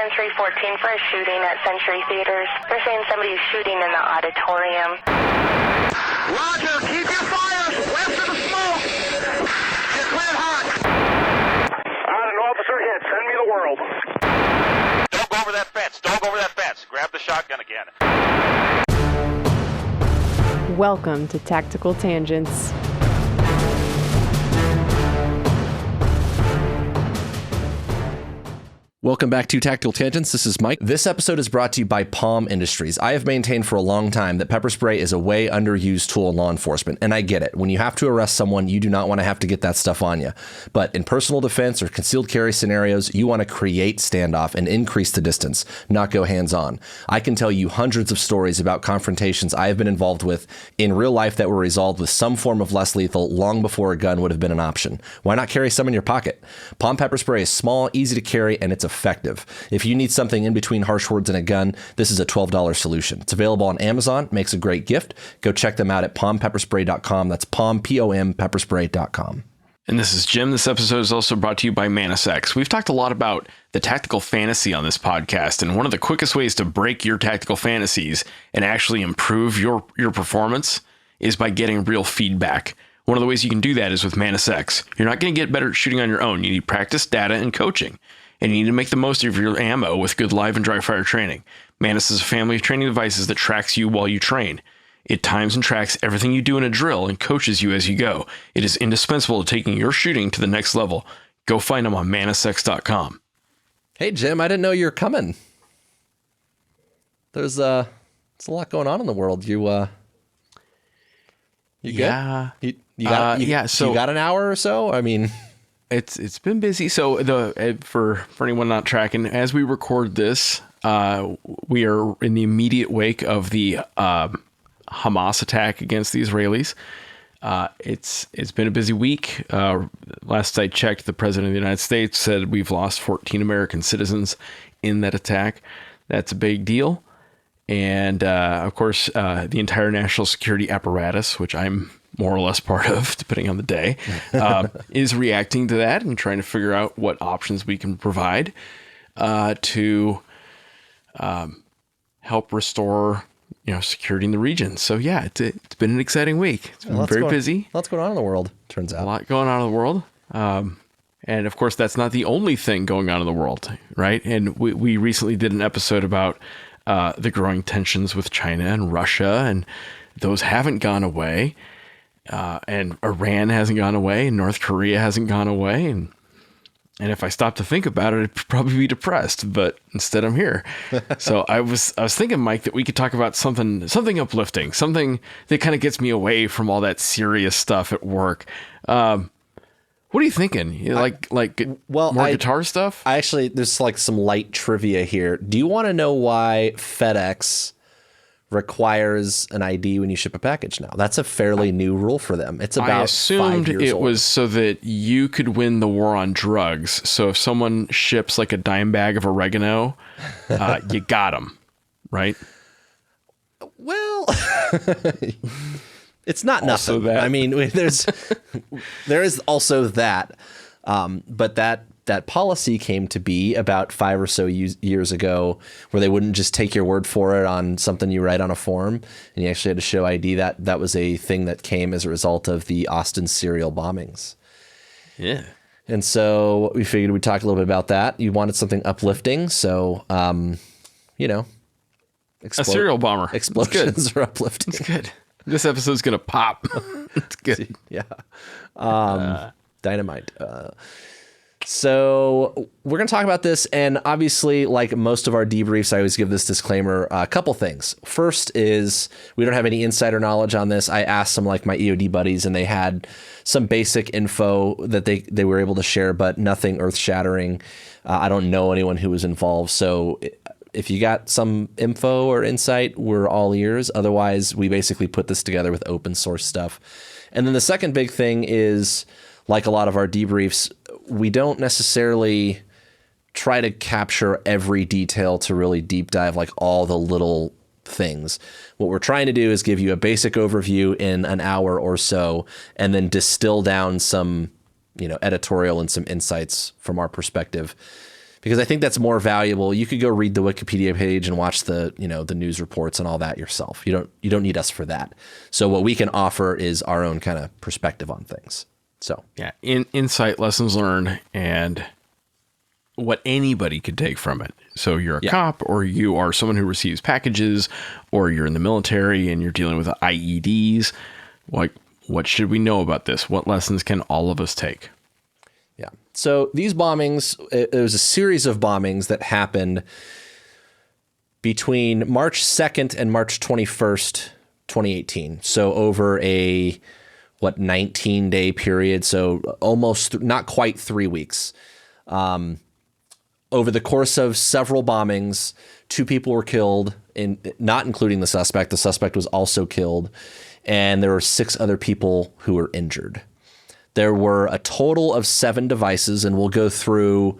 in 314 for a shooting at Century Theaters. They're saying somebody's shooting in the auditorium. Roger, keep your fires west of the smoke. You're cleared hot. An officer hit. Send me the world. Don't go over that fence. Don't go over that fence. Grab the shotgun again. Welcome to Tactical Tangents. Welcome back to Tactical Tangents. This is Mike. This episode is brought to you by Palm Industries. I have maintained for a long time that pepper spray is a way underused tool in law enforcement, and I get it. When you have to arrest someone, you do not want to have to get that stuff on you. But in personal defense or concealed carry scenarios, you want to create standoff and increase the distance, not go hands-on. I can tell you hundreds of stories about confrontations I have been involved with in real life that were resolved with some form of less lethal long before a gun would have been an option. Why not carry some in your pocket? Palm pepper spray is small, easy to carry, and it's effective. If you need something in between harsh words and a gun, this is a $12 solution. It's available on Amazon, makes a great gift. Go check them out at palmpepperspray.com. That's palm, P-O-M, pepperspray.com. And this is Jim. This episode is also brought to you by ManusX. We've talked a lot about the tactical fantasy on this podcast, and one of the quickest ways to break your tactical fantasies and actually improve your performance is by getting real feedback. One of the ways you can do that is with ManusX. You're not going to get better at shooting on your own. You need practice, data, and coaching. And you need to make the most of your ammo with good live and dry fire training. Manus is a family of training devices that tracks you while you train. It times and tracks everything you do in a drill and coaches you as you go. It is indispensable to taking your shooting to the next level. Go find them on manusx.com. Hey, Jim, I didn't know you were coming. There's a lot going on in the world. You good? Yeah. You got an hour or so? I mean... It's been busy. So for anyone not tracking, as we record this, we are in the immediate wake of the Hamas attack against the Israelis. It's been a busy week. Last I checked, the president of the United States said we've lost 14 American citizens in that attack. That's a big deal. And of course, the entire national security apparatus, which I'm more or less part of, depending on the day, is reacting to that and trying to figure out what options we can provide to help restore, security in the region. So yeah, it's been an exciting week. It's been very busy. Lots going on in the world, turns out. A lot going on in the world. And of course, that's not the only thing going on in the world, right? And we recently did an episode about the growing tensions with China and Russia, and those haven't gone away. And Iran hasn't gone away, and North Korea hasn't gone away, and if I stopped to think about it, I'd probably be depressed. But instead, I'm here. So I was thinking, Mike, that we could talk about something uplifting, something that kind of gets me away from all that serious stuff at work. What are you thinking? More guitar stuff? There's some light trivia here. Do you want to know why FedEx requires an ID when you ship a package now? That's a fairly new rule for them. It's about 5 years old. I assumed it was so that you could win the war on drugs. So if someone ships like a dime bag of oregano, you got them, right? Well, it's not also nothing. That. I mean, there is also that, but that policy came to be about 5 or so years ago, where they wouldn't just take your word for it on something you write on a form, and you actually had to show ID. That was a thing that came as a result of the Austin serial bombings. Yeah. And so we figured we'd talk a little bit about that. You wanted something uplifting, so a serial bomber. Explosions are uplifting. It's good. This episode's gonna pop. It's good. Yeah. Dynamite. So we're going to talk about this, and obviously, like most of our debriefs, I always give this disclaimer. A couple things. First is we don't have any insider knowledge on this. I asked some my EOD buddies, and they had some basic info that they were able to share, but nothing earth-shattering. I don't know anyone who was involved, so if you got some info or insight, we're all ears. Otherwise, we basically put this together with open source stuff. And then the second big thing is, like a lot of our debriefs, we don't necessarily try to capture every detail to really deep dive all the little things. What we're trying to do is give you a basic overview in an hour or so, and then distill down some, editorial and some insights from our perspective. because I think that's more valuable. You could go read the Wikipedia page and watch the news reports and all that yourself. You don't need us for that. So what we can offer is our own kind of perspective on things. So yeah, insight, lessons learned, and what anybody could take from it. So you're a cop, or you are someone who receives packages, or you're in the military and you're dealing with IEDs. Like, what should we know about this? What lessons can all of us take? Yeah. So these bombings, it was a series of bombings that happened between March 2nd and March 21st, 2018. So over a 19-day period. So almost not quite 3 weeks. Over the course of several bombings, 2 people were killed, not including the suspect. The suspect was also killed, and there were 6 other people who were injured. There were a total of 7 devices, and we'll go through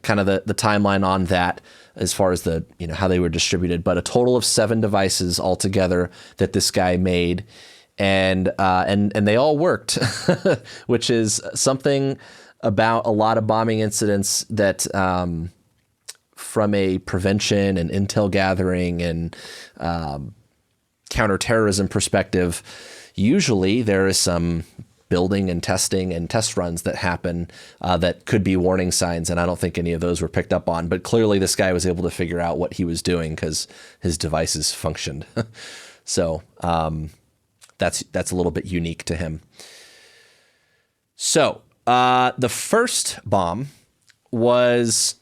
kind of the timeline on that as far as the how they were distributed. But a total of 7 devices altogether that this guy made, and they all worked, which is something about a lot of bombing incidents that from a prevention and intel gathering and counterterrorism perspective, usually there is some building and testing and test runs that happen that could be warning signs, and I don't think any of those were picked up on. But clearly this guy was able to figure out what he was doing because his devices functioned. So that's a little bit unique to him. So the first bomb was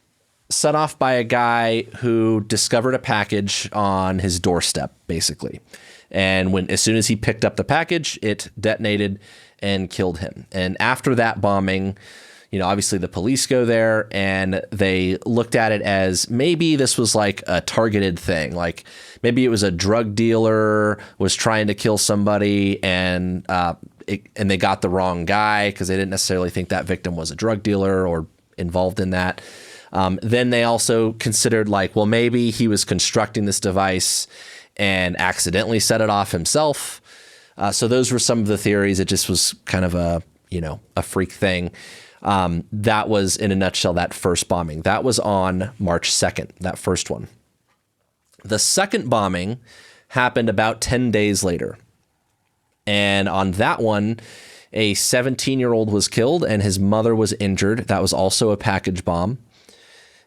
set off by a guy who discovered a package on his doorstep, basically. And as soon as he picked up the package, it detonated and killed him. And after that bombing, obviously the police go there and they looked at it as maybe this was like a targeted thing. Like maybe it was a drug dealer was trying to kill somebody and they got the wrong guy because they didn't necessarily think that victim was a drug dealer or involved in that. Then they also considered like, well, maybe he was constructing this device and accidentally set it off himself. So those were some of the theories. It just was kind of a freak thing. That was, in a nutshell, that first bombing. That was on March 2nd, that first one. The second bombing happened about 10 days later. And on that one, a 17-year-old was killed and his mother was injured. That was also a package bomb.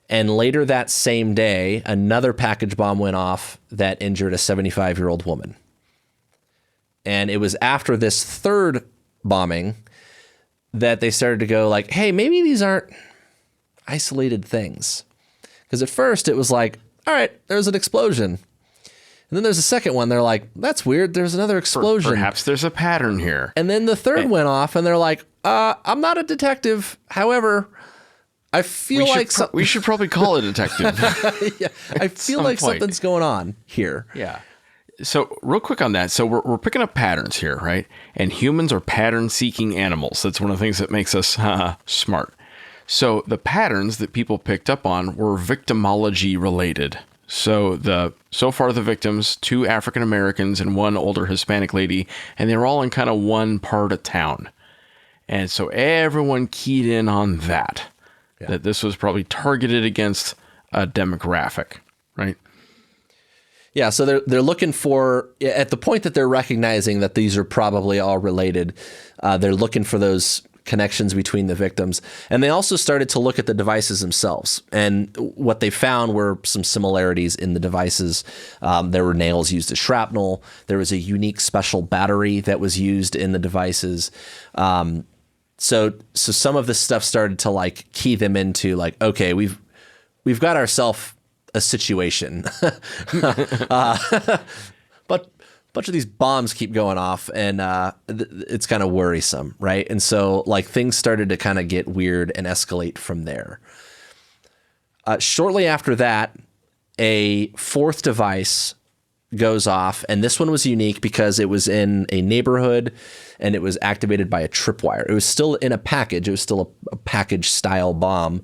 And later that same day, another package bomb went off that injured a 75-year-old woman. And it was after this third bombing that they started to go like, hey, maybe these aren't isolated things. Because at first it was like, all right, there's an explosion. And then there's a second one. They're like, that's weird. There's another explosion. Perhaps there's a pattern here. And then the third went off and they're like, I'm not a detective. However, I feel we should probably call a detective. Yeah, I feel like something's going on here. Yeah. So real quick on that. So we're picking up patterns here, right? And humans are pattern-seeking animals. That's one of the things that makes us smart. So the patterns that people picked up on were victimology related. So far the victims, 2 African Americans and 1 older Hispanic lady, and they were all in kind of one part of town. And so everyone keyed in on that. Yeah. That this was probably targeted against a demographic, right? Yeah, so they're looking for, at the point that they're recognizing that these are probably all related, they're looking for those connections between the victims. And they also started to look at the devices themselves. And what they found were some similarities in the devices. There were nails used as shrapnel. There was a unique special battery that was used in the devices. So some of this stuff started to like key them into like, okay, we've got ourselves a situation, but a bunch of these bombs keep going off and it's kind of worrisome, right? And so like things started to kind of get weird and escalate from there. Shortly after that, a 4th device goes off, and this one was unique because it was in a neighborhood and it was activated by a tripwire. It was still in a package. It was still a package style bomb,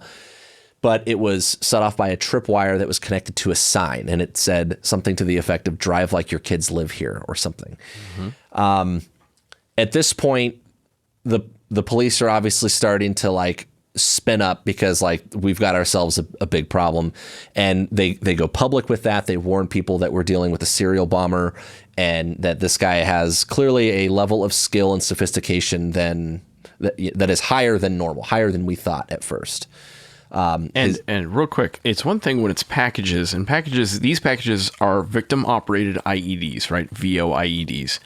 but it was set off by a tripwire that was connected to a sign, and it said something to the effect of "Drive like your kids live here" or something. Mm-hmm. At this point, the police are obviously starting to like spin up because like we've got ourselves a big problem, and they go public with that. They warn people that we're dealing with a serial bomber and that this guy has clearly a level of skill and sophistication that is higher than normal, higher than we thought at first. And real quick, it's one thing when it's packages, and these packages are victim operated IEDs, right? VO IEDs.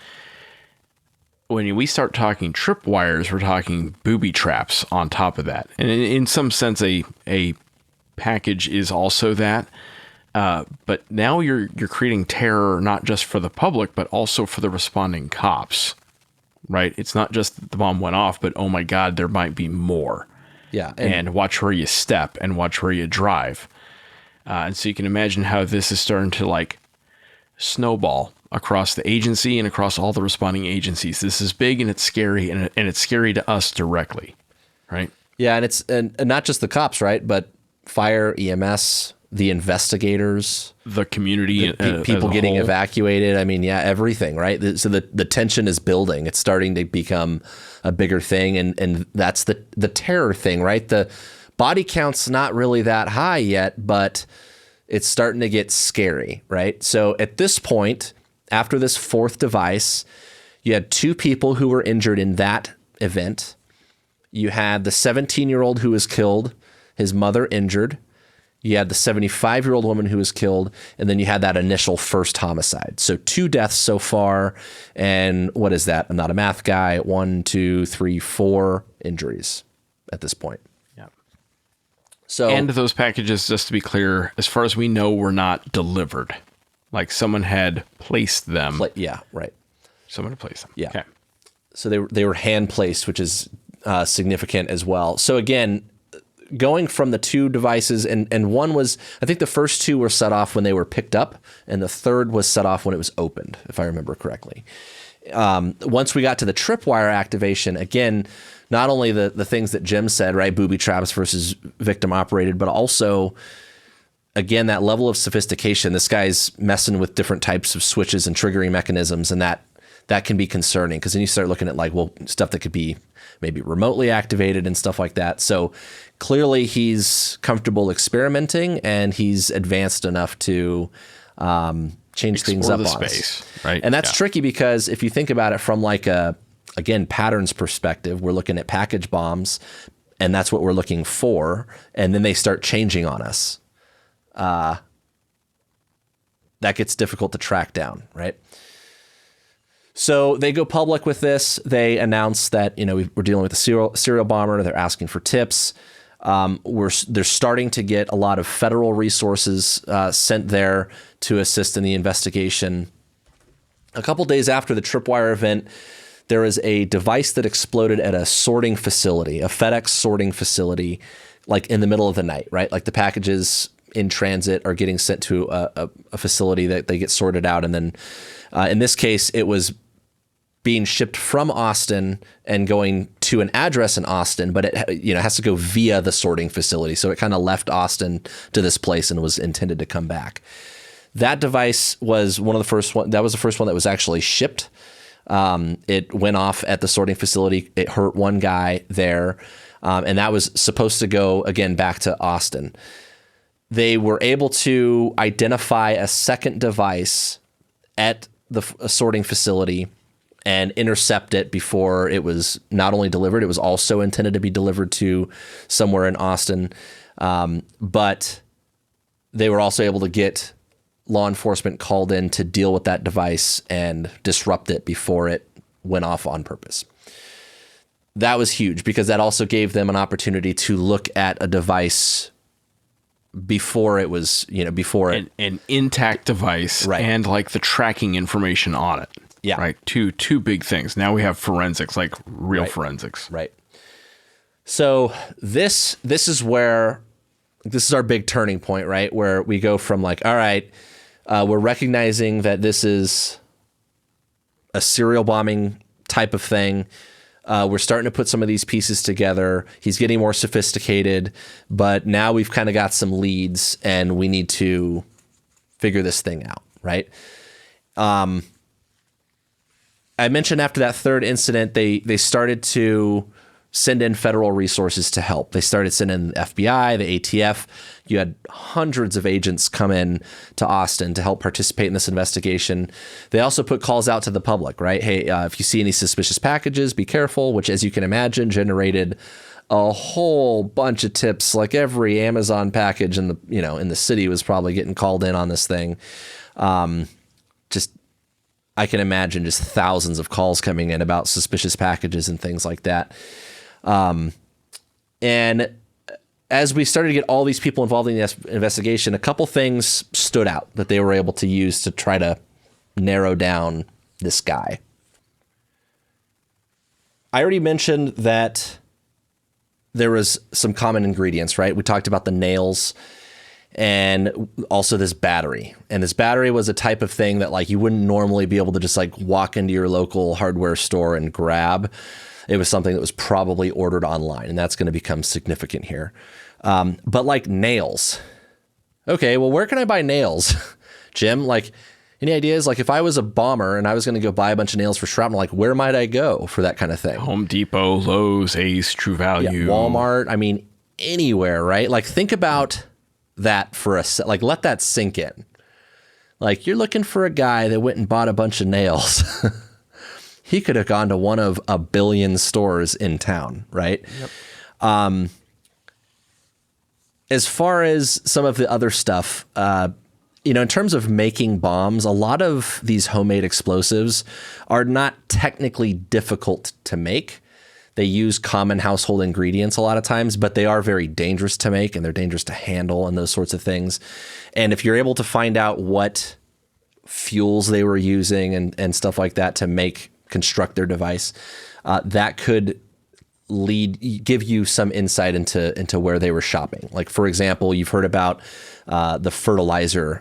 When we start talking tripwires, we're talking booby traps on top of that. And in some sense, a package is also that. But now you're creating terror, not just for the public, but also for the responding cops, right? It's not just that the bomb went off, but oh my God, there might be more. Yeah. And watch where you step and watch where you drive. And so you can imagine how this is starting to like snowball across the agency and across all the responding agencies. This is big and it's scary, and it's scary to us directly, right? Yeah, and it's and not just the cops, right? But fire, EMS, the investigators, the community, people getting whole. Evacuated. I mean, yeah, everything, right? So the tension is building. It's starting to become a bigger thing, and that's the terror thing, right? The body count's not really that high yet, but it's starting to get scary, right? So at this point, after this fourth device, you had 2 people who were injured in that event. You had the 17-year-old who was killed, his mother injured. You had the 75-year-old woman who was killed, and then you had that initial first homicide. So 2 deaths so far, and what is that? I'm not a math guy. 1, 2, 3, 4 injuries at this point. Yeah. So, and those packages, just to be clear, as far as we know, were not delivered. Like someone had placed them. Yeah, right. Someone had placed them. Yeah. Okay. So they were hand placed, which is significant as well. So again, going from the 2 devices, and one was, I think the first 2 were set off when they were picked up, and the third was set off when it was opened, if I remember correctly. Once we got to the tripwire activation, again, not only the things that Jim said, right, booby traps versus victim operated, but also, again, that level of sophistication. This guy's messing with different types of switches and triggering mechanisms, and that can be concerning because then you start looking at like, well, stuff that could be maybe remotely activated and stuff like that. So clearly he's comfortable experimenting, and he's advanced enough to change things up the on space, us. right? And that's tricky because if you think about it from like again, patterns perspective, we're looking at package bombs, and that's what we're looking for. And then they start changing on us. That gets difficult to track down, right? So they go public with this. They announce that, we're dealing with a serial bomber. They're asking for tips. They're starting to get a lot of federal resources sent there to assist in the investigation. A couple days after the tripwire event, there is a device that exploded at a sorting facility, a FedEx sorting facility, like in the middle of the night, right? Like the packages in transit are getting sent to a facility that they get sorted out. And then in this case, it was being shipped from Austin and going to an address in Austin, but it has to go via the sorting facility. So it kind of left Austin to this place and was intended to come back. That device was one of the first one. That was the first one that was actually shipped. It went off at the sorting facility. It hurt one guy there. And that was supposed to go again back to Austin. They were able to identify a second device at the sorting facility and intercept it before it was not only delivered, it was also intended to be delivered to somewhere in Austin. But they were also able to get law enforcement called in to deal with that device and disrupt it before it went off on purpose. That was huge because that also gave them an opportunity to look at a device before it was, an intact device, right, and like the tracking information on it. Yeah. Right. Two big things. Now we have forensics, like real right. forensics. Right. So this is where this is our big turning point, right? Where we go from like, all right, we're recognizing that this is a serial bombing type of thing. We're starting to put some of these pieces together. He's getting more sophisticated, but now we've kind of got some leads and we need to figure this thing out, right? I mentioned after that third incident, they started to send in federal resources to help. They started sending the FBI, the ATF. You had hundreds of agents come in to Austin to help participate in this investigation. They also put calls out to the public, right? Hey, if you see any suspicious packages, be careful, which, as you can imagine, generated a whole bunch of tips. Like every Amazon package in the city was probably getting called in on this thing. I can imagine just thousands of calls coming in about suspicious packages and things like that. And as we started to get all these people involved in the investigation, a couple things stood out that they were able to use to try to narrow down this guy. I already mentioned that there was some common ingredients, right? We talked about the nails and also this battery. And this battery was a type of thing that like you wouldn't normally be able to just like walk into your local hardware store and grab. It was something that was probably ordered online, and that's going to become significant here. But like nails. Okay, well, where can I buy nails? Jim, like, any ideas? Like, if I was a bomber and I was going to go buy a bunch of nails for shrapnel, like, where might I go for that kind of thing? Home Depot, Lowe's, Ace, True Value. Yeah, Walmart. I mean, anywhere, right? Like, think about that for like, let that sink in. Like, you're looking for a guy that went and bought a bunch of nails. He could have gone to one of a billion stores in town, right? Yep. As far as some of the other stuff, in terms of making bombs, a lot of these homemade explosives are not technically difficult to make. They use common household ingredients a lot of times, but they are very dangerous to make and they're dangerous to handle and those sorts of things. And if you're able to find out what fuels they were using and stuff like that to construct their device, that could give you some insight into where they were shopping. Like, for example, you've heard about the fertilizer,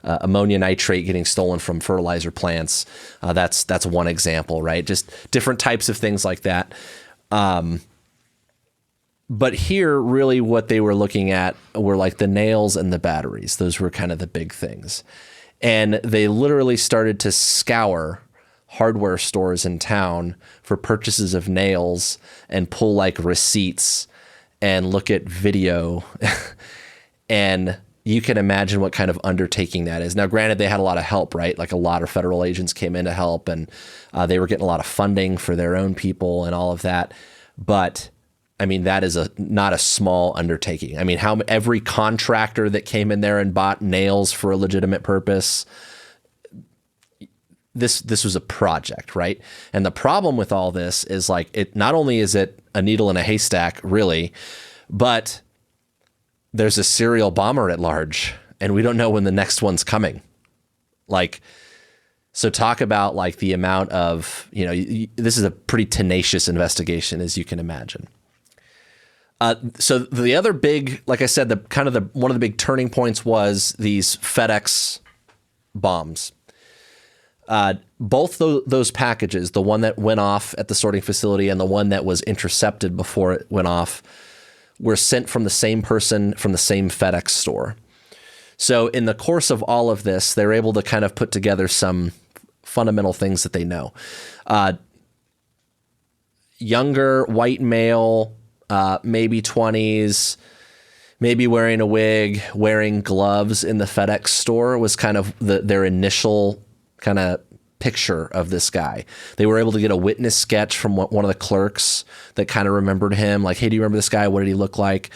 ammonia nitrate getting stolen from fertilizer plants. That's one example, right? Just different types of things like that. But here, really what they were looking at were like the nails and the batteries. Those were kind of the big things. And they literally started to scour hardware stores in town for purchases of nails and pull like receipts and look at video. And you can imagine what kind of undertaking that is. Now, granted, they had a lot of help, right? Like a lot of federal agents came in to help, and they were getting a lot of funding for their own people and all of that. But I mean, that is not a small undertaking. I mean, every contractor that came in there and bought nails for a legitimate purpose, this was a project, right? And the problem with all this is like, it not only is it a needle in a haystack, really, but there's a serial bomber at large, and we don't know when the next one's coming. Like, so talk about like the amount of, this is a pretty tenacious investigation, as you can imagine. So the other big, like I said, one of the big turning points was these FedEx bombs. Both those packages, the one that went off at the sorting facility and the one that was intercepted before it went off, were sent from the same person from the same FedEx store. So in the course of all of this, they're able to kind of put together some fundamental things that they know. Younger white male, maybe 20s, maybe wearing a wig, wearing gloves in the FedEx store was kind of their initial kind of picture of this guy. They were able to get a witness sketch from one of the clerks that kind of remembered him. Like, hey, do you remember this guy? What did he look like?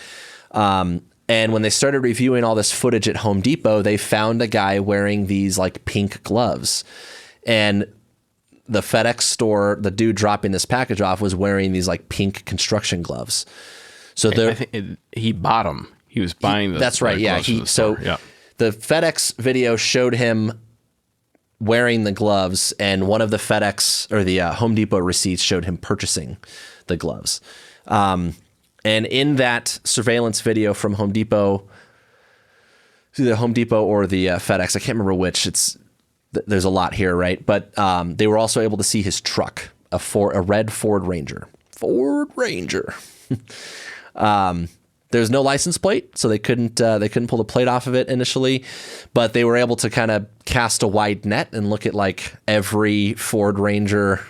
And when they started reviewing all this footage at Home Depot, they found a guy wearing these like pink gloves. And the FedEx store, the dude dropping this package off, was wearing these like pink construction gloves. So he bought them. He was buying them. That's right. Yeah. The FedEx video showed him wearing the gloves, and one of the FedEx or the Home Depot receipts showed him purchasing the gloves. And in that surveillance video from Home Depot, either the Home Depot or the FedEx, I can't remember which. There's a lot here, right? But they were also able to see his truck, a red Ford Ranger. There's no license plate, so they couldn't pull the plate off of it initially, but they were able to kind of cast a wide net and look at like every Ford Ranger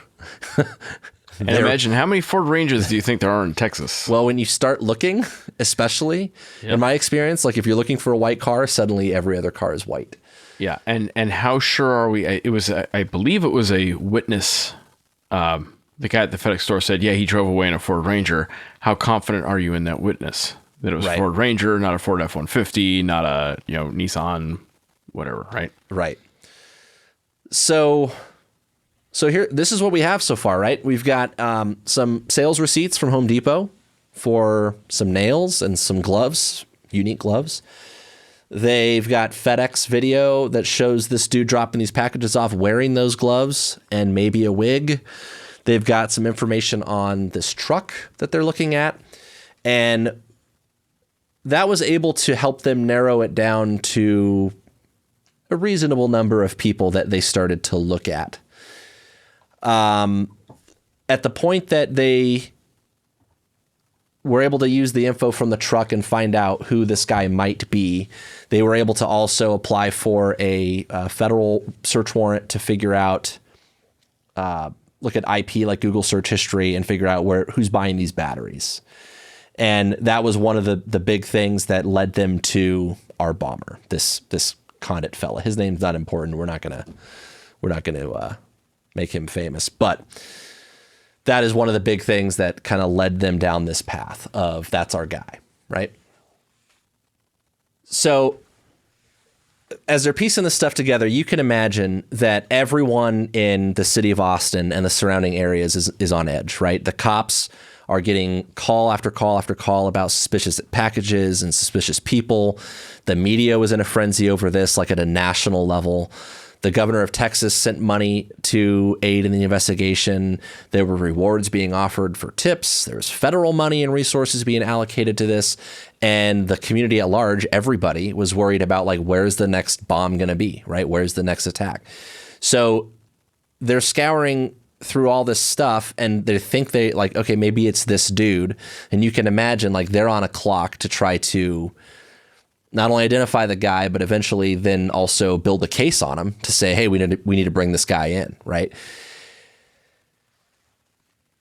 And imagine how many Ford Rangers do you think there are in Texas? Well, when you start looking, especially in my experience, like if you're looking for a white car, suddenly every other car is white. Yeah, and how sure are we? It was, I believe, it was a witness. The guy at the FedEx store said, "Yeah, he drove away in a Ford Ranger." How confident are you in that witness that it was a Ford Ranger, not a Ford F-150, not a Nissan, whatever, right? Right. So here, this is what we have so far, right? We've got some sales receipts from Home Depot for some nails and some gloves, unique gloves. They've got FedEx video that shows this dude dropping these packages off wearing those gloves and maybe a wig. They've got some information on this truck that they're looking at. And that was able to help them narrow it down to a reasonable number of people that they started to look at. At the point that they were able to use the info from the truck and find out who this guy might be, they were able to also apply for a federal search warrant to figure out, look at IP like Google search history and figure out who's buying these batteries. And that was one of the big things that led them to our bomber, this Condit fella. His name's not important. We're not gonna make him famous, but that is one of the big things that kind of led them down this path of that's our guy, right? So as they're piecing this stuff together, you can imagine that everyone in the city of Austin and the surrounding areas is on edge, right? The cops are getting call after call after call about suspicious packages and suspicious people. The media was in a frenzy over this, like at a national level. The governor of Texas sent money to aid in the investigation. There were rewards being offered for tips. There was federal money and resources being allocated to this. And the community at large, everybody was worried about like, where's the next bomb going to be, right? Where's the next attack? So they're scouring through all this stuff and they think they like, okay, maybe it's this dude. And you can imagine like they're on a clock to try to not only identify the guy, but eventually then also build a case on him to say, hey, we need to bring this guy in, right?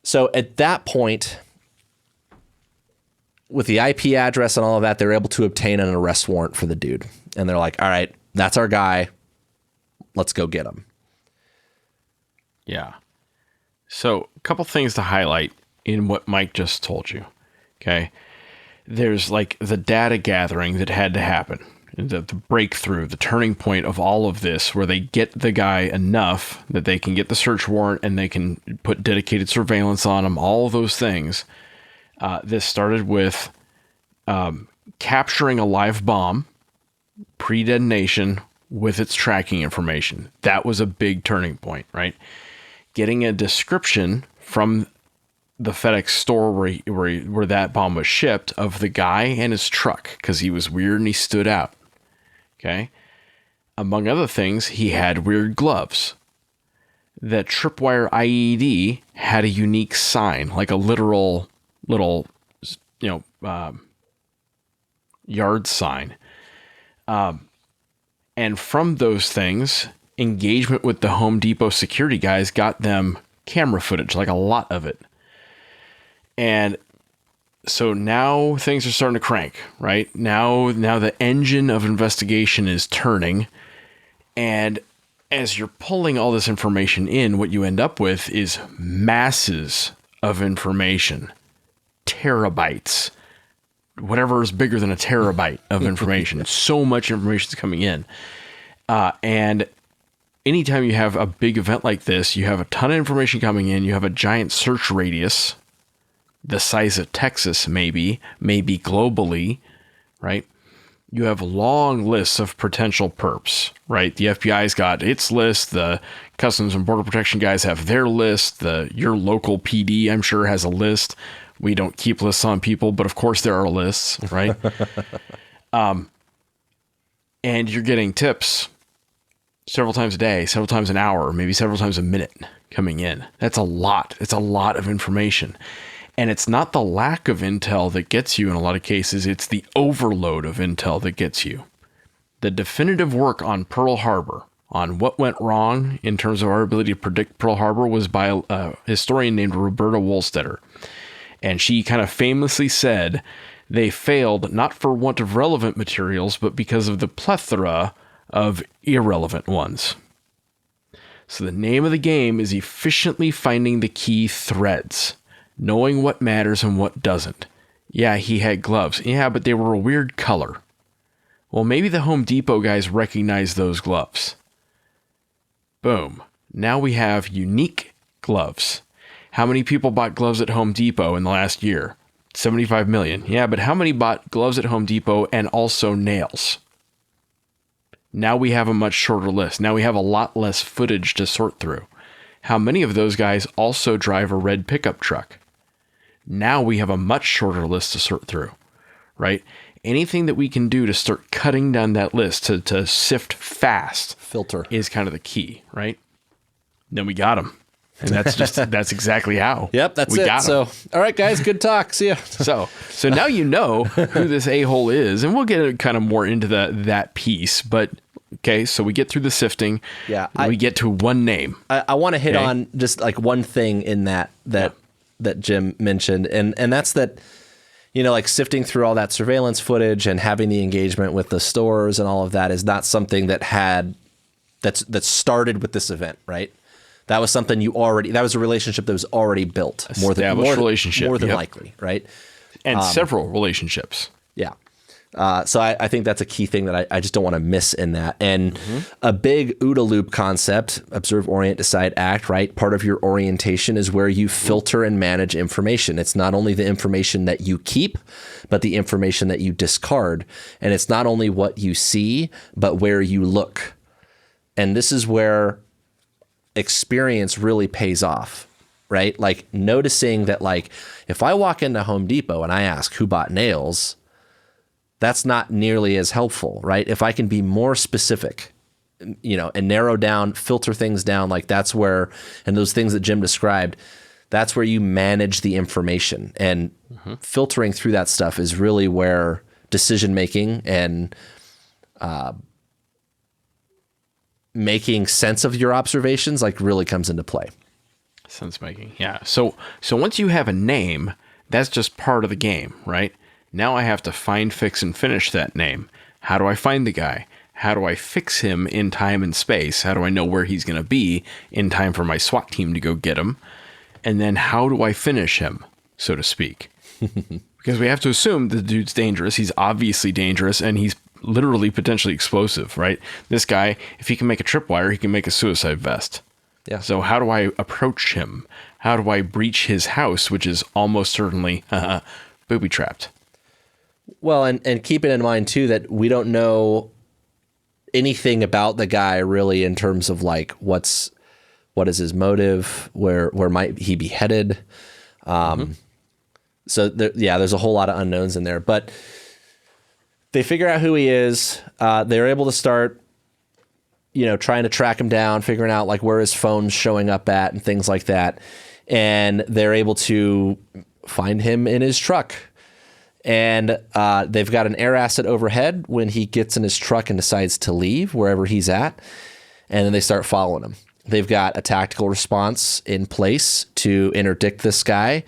So at that point, with the IP address and all of that, they're able to obtain an arrest warrant for the dude. And they're like, all right, that's our guy. Let's go get him. Yeah. So a couple things to highlight in what Mike just told you, okay? There's like the data gathering that had to happen, the breakthrough, the turning point of all of this, where they get the guy enough that they can get the search warrant and they can put dedicated surveillance on him, all of those things. This started with capturing a live bomb, pre-detonation, with its tracking information. That was a big turning point, right? Getting a description from the FedEx store where that bomb was shipped of the guy and his truck, because he was weird and he stood out. Okay. Among other things, he had weird gloves. That tripwire IED had a unique sign, like a literal little, yard sign. And from those things, engagement with the Home Depot security guys got them camera footage, like a lot of it. And so now things are starting to crank, right? Now the engine of investigation is turning. And as you're pulling all this information in, what you end up with is masses of information, terabytes, whatever is bigger than a terabyte of information. So much information is coming in. And anytime you have a big event like this, you have a ton of information coming in, you have a giant search radius, the size of Texas, maybe globally, right? You have long lists of potential perps, right? The FBI's got its list. The Customs and Border Protection guys have their list. Your local PD, I'm sure, has a list. We don't keep lists on people, but of course there are lists, right? And you're getting tips several times a day, several times an hour, maybe several times a minute coming in. That's a lot. It's a lot of information. And it's not the lack of intel that gets you in a lot of cases. It's the overload of intel that gets you. The definitive work on Pearl Harbor, on what went wrong in terms of our ability to predict Pearl Harbor was by a historian named Roberta Wohlstetter. And she kind of famously said they failed not for want of relevant materials, but because of the plethora of irrelevant ones. So the name of the game is efficiently finding the key threads, knowing what matters and what doesn't. Yeah, he had gloves. Yeah, but they were a weird color. Well, maybe the Home Depot guys recognized those gloves. Boom. Now we have unique gloves. How many people bought gloves at Home Depot in the last year? 75 million. Yeah, but how many bought gloves at Home Depot and also nails? Now we have a much shorter list. Now we have a lot less footage to sort through. How many of those guys also drive a red pickup truck? Now we have a much shorter list to sort through, right? Anything that we can do to start cutting down that list to sift fast Filter is kind of the key, right? Then we got him. And that's exactly how. Yep, that's we it. Got him. So, all right, guys, good talk. See ya. So now you know who this a-hole is, and we'll get kind of more into that piece. But okay, so we get through the sifting. Yeah, we get to one name. I want to hit on just like one thing in that Jim mentioned, and that's that. Like sifting through all that surveillance footage and having the engagement with the stores and all of that is not something that started with this event, right? That was something that was a relationship that was already built. More than likely, right? And several relationships. Yeah. So I think that's a key thing that I just don't want to miss in that. And a big OODA loop concept, observe, orient, decide, act, right? Part of your orientation is where you filter and manage information. It's not only the information that you keep, but the information that you discard. And it's not only what you see, but where you look. And this is where experience really pays off, right? Like noticing that, like, if I walk into Home Depot and I ask who bought nails, that's not nearly as helpful, right? If I can be more specific, and narrow down, filter things down, like that's where, and those things that Jim described, that's where you manage the information. And filtering through that stuff is really where decision-making and making sense of your observations like really comes into play. Sense making. Yeah. So once you have a name, that's just part of the game, right? Now I have to find, fix, and finish that name. How do I find the guy? How do I fix him in time and space? How do I know where he's going to be in time for my SWAT team to go get him? And then how do I finish him, so to speak? Because we have to assume the dude's dangerous. He's obviously dangerous, and he's literally potentially explosive, right? This guy, if he can make a tripwire, he can make a suicide vest. Yeah. So how do I approach him? How do I breach his house, which is almost certainly booby-trapped? Well, and keep it in mind, too, that we don't know anything about the guy really in terms of like what is his motive, where might he be headed. So there's a whole lot of unknowns in there, but they figure out who he is. They're able to start, trying to track him down, figuring out like where his phone's showing up at and things like that. And they're able to find him in his truck. And they've got an air asset overhead when he gets in his truck and decides to leave wherever he's at. And then they start following him. They've got a tactical response in place to interdict this guy.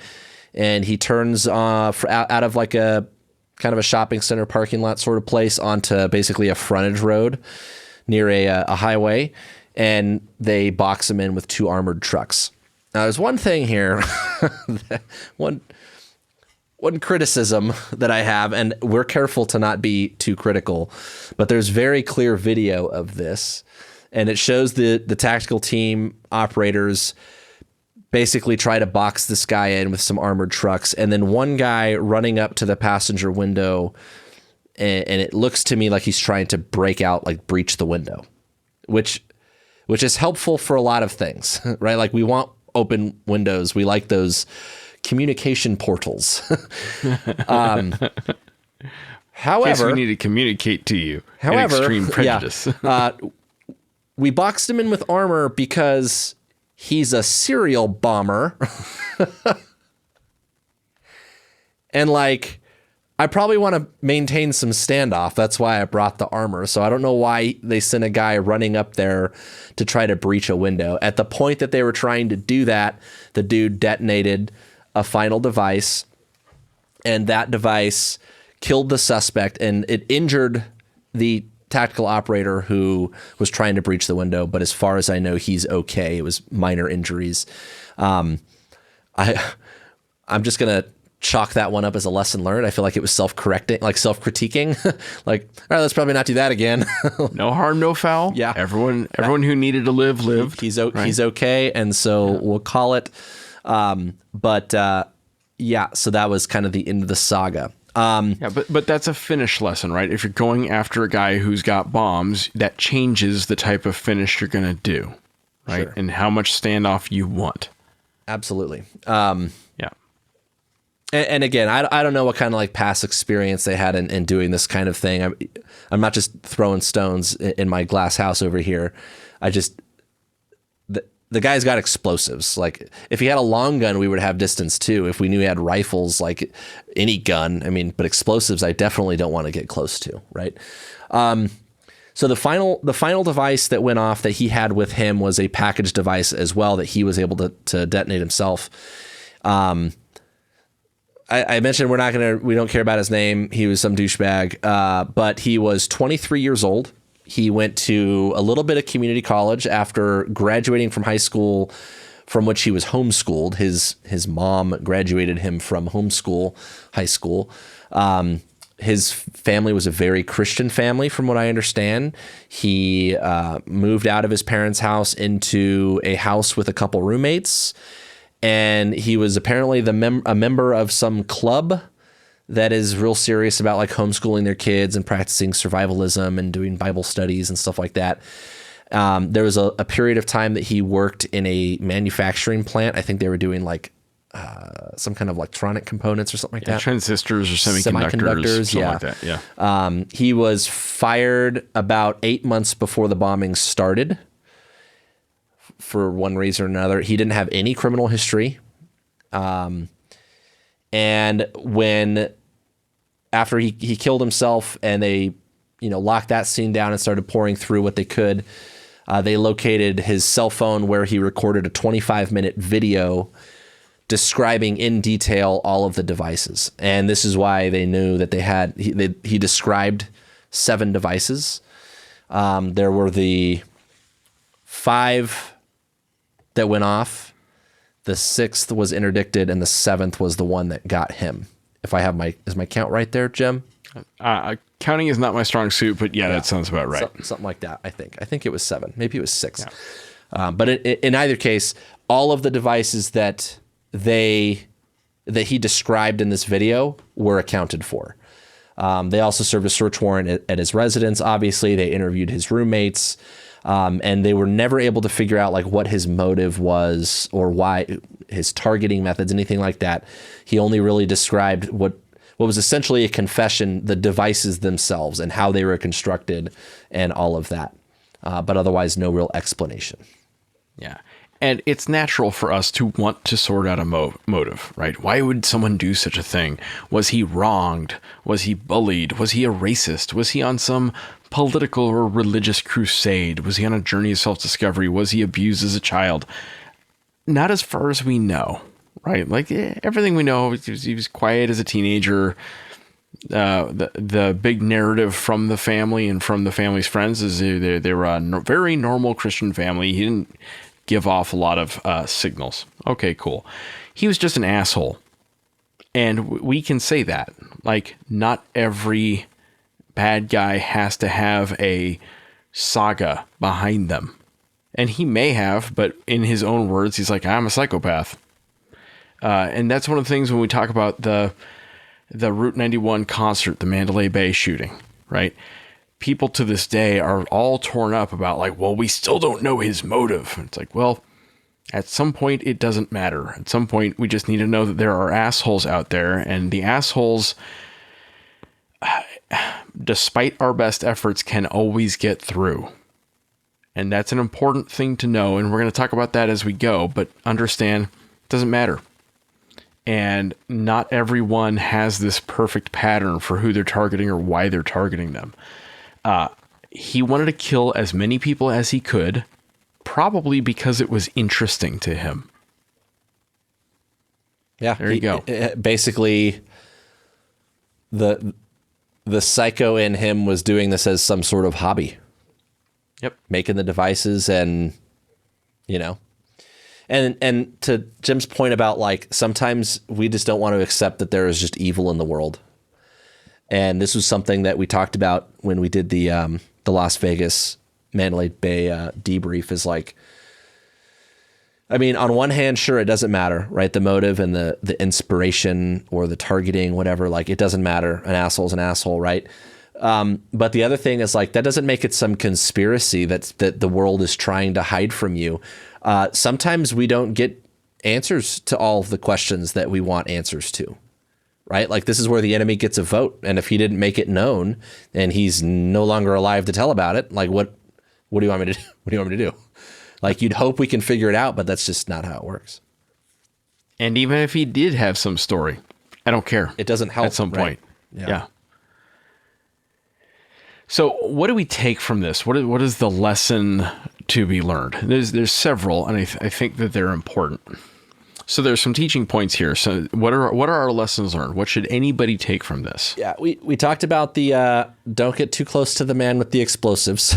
And he turns out of like a kind of a shopping center parking lot sort of place onto basically a frontage road near a highway. And they box him in with 2 armored trucks. Now, there's one thing here, one criticism that I have, and we're careful to not be too critical, but there's very clear video of this, and it shows the tactical team operators basically try to box this guy in with some armored trucks, and then one guy running up to the passenger window, and it looks to me like he's trying to break out, like breach the window, which is helpful for a lot of things, right? Like we want open windows. We like those communication portals. However, we need to communicate to you. Extreme prejudice. We boxed him in with armor because he's a serial bomber. And like, I probably want to maintain some standoff. That's why I brought the armor. So I don't know why they sent a guy running up there to try to breach a window. At the point that they were trying to do that, the dude detonated a final device, and that device killed the suspect, and it injured the tactical operator who was trying to breach the window. But as far as I know, he's okay. It was minor injuries. I'm just going to chalk that one up as a lesson learned. I feel like it was self-correcting, like self-critiquing. Like, all right, let's probably not do that again. No harm, no foul. Yeah. Everyone who needed to live, lived. He's okay. And so we'll call it. So that was kind of the end of the saga. But that's a finish lesson, right? If you're going after a guy who's got bombs, that changes the type of finish you're going to do, right? Sure. And how much standoff you want. Absolutely. Yeah. And again, I don't know what kind of like past experience they had in doing this kind of thing. I'm not just throwing stones in my glass house over here. The guy's got explosives. Like if he had a long gun, we would have distance too. If we knew he had rifles, like any gun, but explosives, I definitely don't want to get close to. Right. So the final device that went off that he had with him was a package device as well that he was able to detonate himself. I mentioned we don't care about his name. He was some douchebag, but he was 23 years old. He went to a little bit of community college after graduating from high school, from which he was homeschooled. His mom graduated him from high school. His family was a very Christian family, from what I understand. He moved out of his parents' house into a house with a couple roommates. And he was apparently a member of some club that is real serious about like homeschooling their kids and practicing survivalism and doing Bible studies and stuff like that. There was a period of time that he worked in a manufacturing plant. I think they were doing like some kind of electronic components or something like that. Transistors or semiconductors something like that. Yeah. He was fired about 8 months before the bombing started. For one reason or another. He didn't have any criminal history. And after he killed himself and they, locked that scene down and started pouring through what they could, they located his cell phone where he recorded a 25-minute video describing in detail all of the devices. And this is why they knew that he described 7 devices. There were the 5 that went off. The 6th was interdicted, and the 7th was the one that got him. If I have is my count right there, Jim? Counting is not my strong suit, but yeah, that sounds about right. Something like that. I think it was 7. Maybe it was 6. Yeah. But in either case, all of the devices that he described in this video were accounted for. They also served a search warrant at his residence. Obviously, they interviewed his roommates. And they were never able to figure out like what his motive was or why his targeting methods, anything like that. He only really described what was essentially a confession, the devices themselves and how they were constructed and all of that. But otherwise, no real explanation. Yeah. And it's natural for us to want to sort out a motive, right? Why would someone do such a thing? Was he wronged? Was he bullied? Was he a racist? Was he on some political or religious crusade? Was he on a journey of self-discovery? Was he abused as a child? Not as far as we know, right? Like everything we know, he was quiet as a teenager. The big narrative from the family and from the family's friends is they were a very normal Christian family. He didn't give off a lot of signals. Okay, cool. He was just an asshole. And we can say that. Like, not every bad guy has to have a saga behind them. And he may have, but in his own words, he's like, I'm a psychopath. And that's one of the things when we talk about the Route 91 concert, the Mandalay Bay shooting, right? People to this day are all torn up about like, well, we still don't know his motive. It's like, well, at some point it doesn't matter. At some point we just need to know that there are assholes out there, and the assholes, despite our best efforts, can always get through. And that's an important thing to know. And we're going to talk about that as we go, but understand it doesn't matter. And not everyone has this perfect pattern for who they're targeting or why they're targeting them. He wanted to kill as many people as he could, probably because it was interesting to him. Yeah, there you go. Basically, the psycho in him was doing this as some sort of hobby. Yep, making the devices, and and to Jim's point about like sometimes we just don't want to accept that there is just evil in the world. And this was something that we talked about when we did the Las Vegas Mandalay Bay debrief. Is like, I mean, on one hand, sure, it doesn't matter, right? The motive and the inspiration or the targeting, whatever, like it doesn't matter. An asshole's an asshole, right? But the other thing is like, that doesn't make it some conspiracy that the world is trying to hide from you. Sometimes we don't get answers to all of the questions that we want answers to, right? Like this is where the enemy gets a vote. And if he didn't make it known and he's no longer alive to tell about it, like what do you want me to do? What do you want me to do? Like you'd hope we can figure it out, but that's just not how it works. And even if he did have some story, I don't care. It doesn't help at some point. Right? Yeah. So what do we take from this? What is the lesson to be learned? There's several, and I think that they're important. So there's some teaching points here. So what are our lessons learned? What should anybody take from this? Yeah, we talked about the don't get too close to the man with the explosives.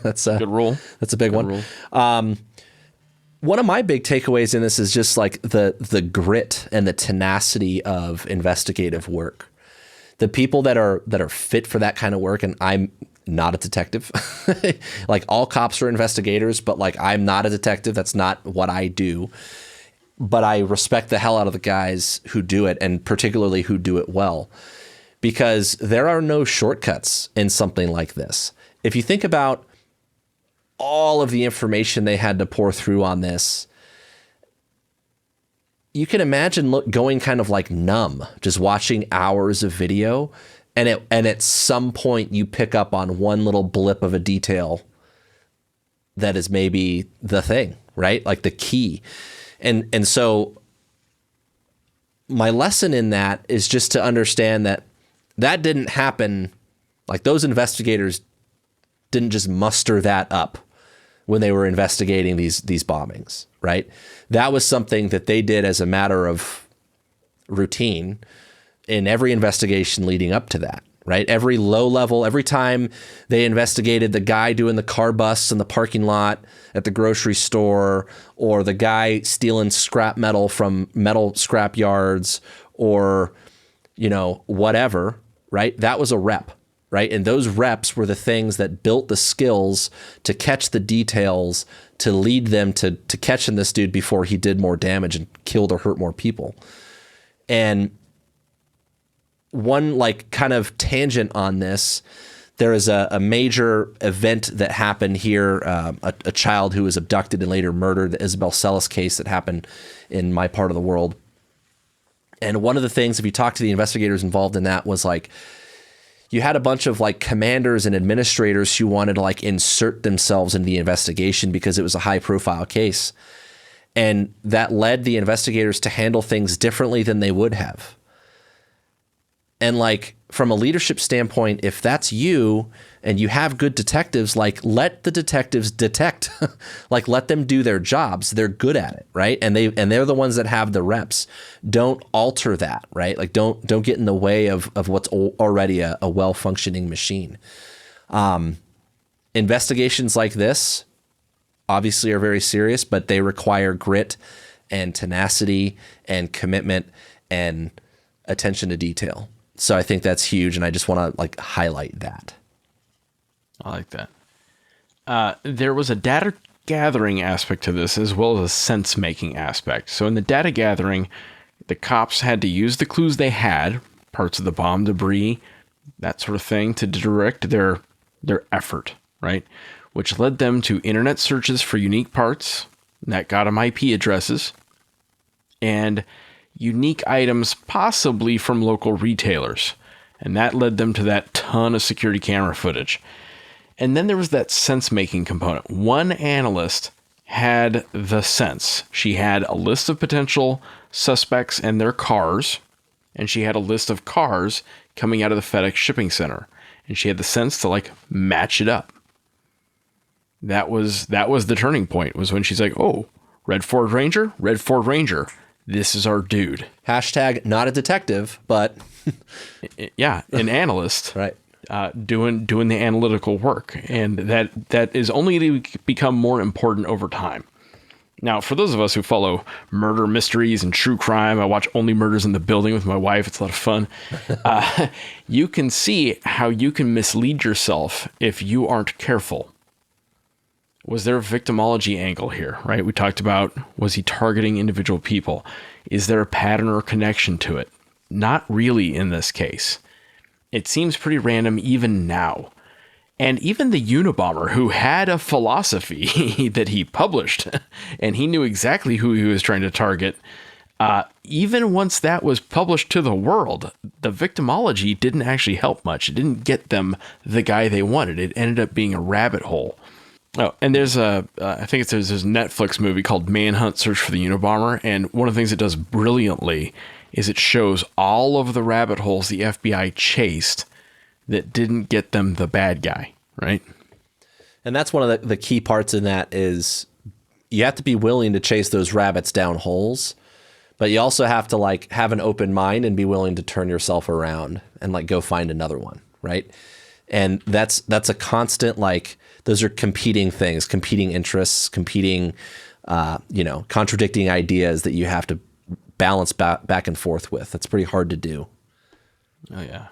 That's a good rule. That's a big one. Rule. One of my big takeaways in this is just like the grit and the tenacity of investigative work. The people that are fit for that kind of work, and I'm not a detective. Like all cops are investigators, but like I'm not a detective. That's not what I do. But I respect the hell out of the guys who do it, and particularly who do it well, because there are no shortcuts in something like this. If you think about all of the information they had to pour through on this, you can imagine going kind of like numb, just watching hours of video, and at some point you pick up on one little blip of a detail that is maybe the thing, right? Like the key. And so my lesson in that is just to understand that didn't happen. Like those investigators didn't just muster that up when they were investigating these bombings, right? That was something that they did as a matter of routine in every investigation leading up to that, right? Every low level, every time they investigated the guy doing the car busts in the parking lot at the grocery store, or the guy stealing scrap metal from metal scrap yards, or, whatever, right? That was a rep, right? And those reps were the things that built the skills to catch the details, to lead them to catching this dude before he did more damage and killed or hurt more people. And one like kind of tangent on this, there is a major event that happened here, a child who was abducted and later murdered, the Isabel Celis case that happened in my part of the world. And one of the things, if you talk to the investigators involved in that, was like, you had a bunch of like commanders and administrators who wanted to like insert themselves in the investigation because it was a high profile case. And that led the investigators to handle things differently than they would have. And like from a leadership standpoint, if that's you and you have good detectives, like let the detectives detect, like let them do their jobs. They're good at it, right? And they're the ones that have the reps. Don't alter that, right? Like don't get in the way of what's already a well-functioning machine. Investigations like this obviously are very serious, but they require grit and tenacity and commitment and attention to detail. So I think that's huge, and I just want to like highlight that. I like that. There was a data gathering aspect to this as well as a sense making aspect. So in the data gathering, the cops had to use the clues they had, parts of the bomb debris, that sort of thing, to direct their effort, right? Which led them to internet searches for unique parts that got them IP addresses and unique items possibly from local retailers. And that led them to that ton of security camera footage. And then there was that sense-making component. One analyst had the sense. She had a list of potential suspects and their cars, and she had a list of cars coming out of the FedEx shipping center, and she had the sense to like match it up. That was the turning point, was when she's like, oh, red Ford Ranger, this is our dude. Hashtag not a detective, but yeah, an analyst. right. Doing the analytical work, and that is only to become more important over time. Now, for those of us who follow murder mysteries and true crime, I watch Only Murders in the Building with my wife. It's a lot of fun. You can see how you can mislead yourself if you aren't careful. Was there a victimology angle here, right? We talked about, was he targeting individual people? Is there a pattern or connection to it? Not really in this case. It seems pretty random even now. And even the Unabomber, who had a philosophy that he published, and he knew exactly who he was trying to target, even once that was published to the world, the victimology didn't actually help much. It didn't get them the guy they wanted. It ended up being a rabbit hole. Oh, and there's I think there's this Netflix movie called Manhunt: Search for the Unabomber, and one of the things it does brilliantly is it shows all of the rabbit holes the FBI chased that didn't get them the bad guy, right? And that's one of the key parts in that is you have to be willing to chase those rabbits down holes, but you also have to like have an open mind and be willing to turn yourself around and like go find another one, right? And that's a constant, like, those are competing things, competing interests, competing, contradicting ideas that you have to balance back and forth with. That's pretty hard to do. Oh, yeah.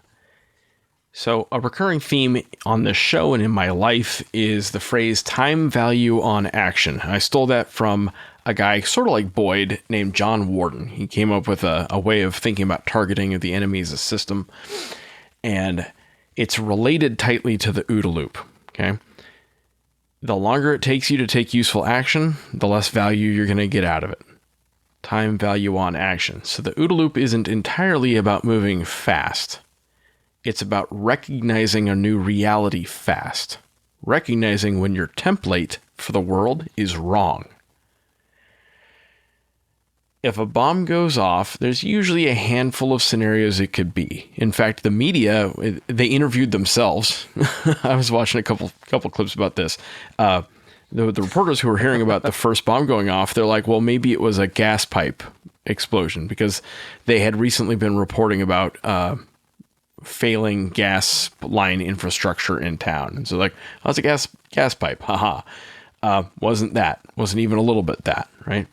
So a recurring theme on this show and in my life is the phrase time value on action. I stole that from a guy sort of like Boyd named John Warden. He came up with a way of thinking about targeting of the enemy as a system. And it's related tightly to the OODA loop. Okay. The longer it takes you to take useful action, the less value you're going to get out of it. Time value on action. So the OODA loop isn't entirely about moving fast. It's about recognizing a new reality fast. Recognizing when your template for the world is wrong. If a bomb goes off, there's usually a handful of scenarios it could be. In fact, the media, they interviewed themselves. I was watching a couple clips about this. The reporters who were hearing about the first bomb going off, they're like, well, maybe it was a gas pipe explosion, because they had recently been reporting about failing gas line infrastructure in town. And so like, oh, it's a gas pipe. Haha. Wasn't even a little bit that, right?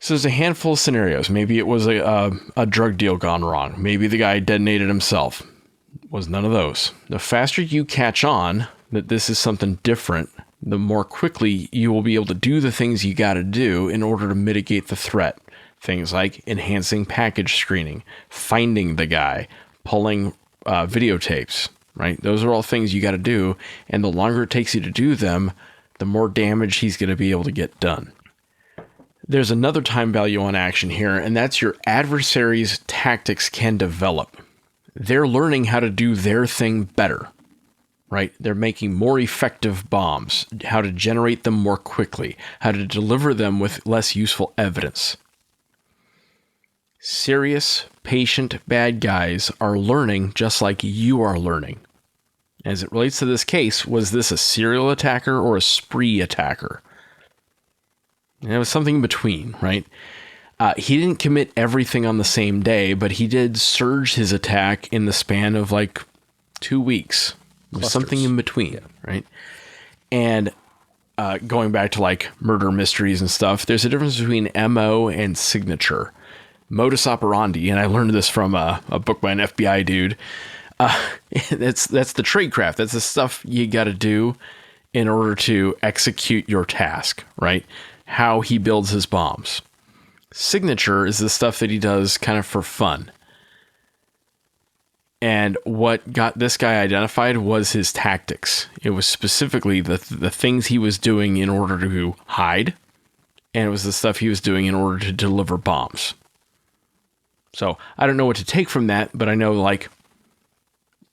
So there's a handful of scenarios. Maybe it was a drug deal gone wrong. Maybe the guy detonated himself. Was none of those. The faster you catch on that this is something different, the more quickly you will be able to do the things you got to do in order to mitigate the threat. Things like enhancing package screening, finding the guy, pulling videotapes, right? Those are all things you got to do. And the longer it takes you to do them, the more damage he's going to be able to get done. There's another time value on action here, and that's your adversary's tactics can develop. They're learning how to do their thing better, right? They're making more effective bombs, how to generate them more quickly, how to deliver them with less useful evidence. Serious, patient bad guys are learning just like you are learning. As it relates to this case, was this a serial attacker or a spree attacker? And it was something in between, right? He didn't commit everything on the same day, but he did surge his attack in the span of like 2 weeks. Something in between, yeah. Right? And going back to like murder mysteries and stuff, there's a difference between MO and signature. Modus operandi, and I learned this from a book by an FBI dude. That's the tradecraft. That's the stuff you got to do in order to execute your task, right? How he builds his bombs. Signature is the stuff that he does kind of for fun. And what got this guy identified was his tactics. It was specifically the things he was doing in order to hide, and it was the stuff he was doing in order to deliver bombs. So I don't know what to take from that, but I know like